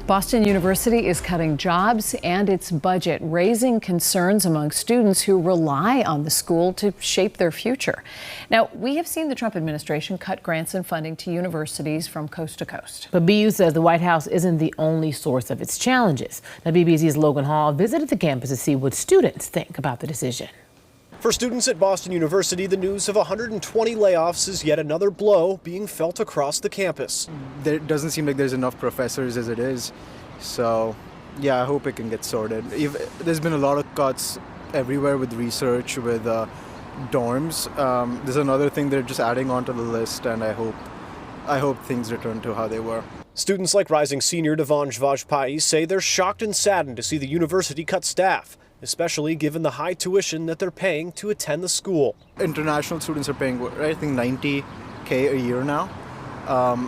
Boston University is cutting jobs and its budget, raising concerns among students who rely on the school to shape their future. Now, we have seen the Trump administration cut grants and funding to universities from coast to coast. But BU says the White House isn't the only source of its challenges. WBZ's Logan visited the campus to see what students think about the decision. For students at Boston University, the news of 120 layoffs is yet another blow being felt across the campus. There doesn't seem like there's enough professors as it is. So, yeah, I hope it can get sorted. There's been a lot of cuts everywhere with research, with dorms. There's another thing they're just adding onto the list, and I hope things return to how they were. Students like rising senior Devansh Vajpayee say they're shocked and saddened to see the university cut staff, especially given the high tuition that they're paying to attend the school. International students are paying, I think, $90K a year now,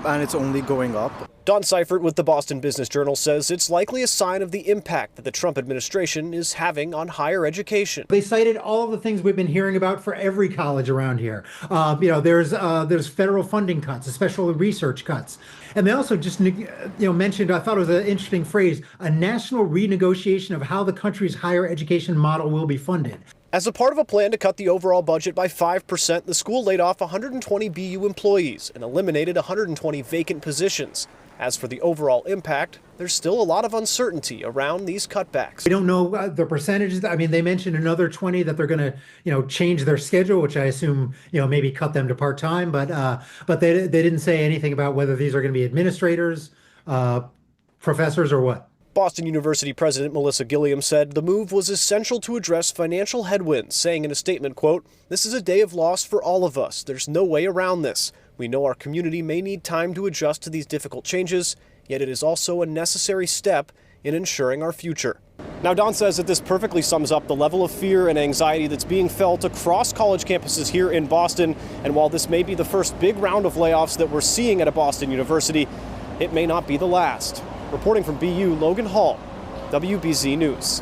and it's only going up. Don Seifert with the Boston Business Journal says it's likely a sign of the impact that the Trump administration is having on higher education. They cited all of the things we've been hearing about for every college around here. There's federal funding cuts, especially research cuts. And they also just mentioned, I thought it was an interesting phrase, a national renegotiation of how the country's higher education model will be funded. As a part of a plan to cut the overall budget by 5%, the school laid off 120 BU employees and eliminated 120 vacant positions. As for the overall impact, there's still a lot of uncertainty around ththese cutbacks. We don't know the percentages. I mean, they mentioned another 20 that they're going to, change their schedule, which I assume, maybe cut them to part-time. But they didn't say anything about whether these are going to be administrators, professors, or what. Boston University President Melissa Gilliam said the move was essential to address financial headwinds, saying in a statement, quote, "This is a day of loss for all of us. There's no way around this. We know our community may need time to adjust to these difficult changes, yet it is also a necessary step in ensuring our future." Now, Don says that this perfectly sums up the level of fear and anxiety that's being felt across college campuses here in Boston. And while this may be the first big round of layoffs that we're seeing at a Boston university, it may not be the last. Reporting from BU, Logan Hall, WBZ News.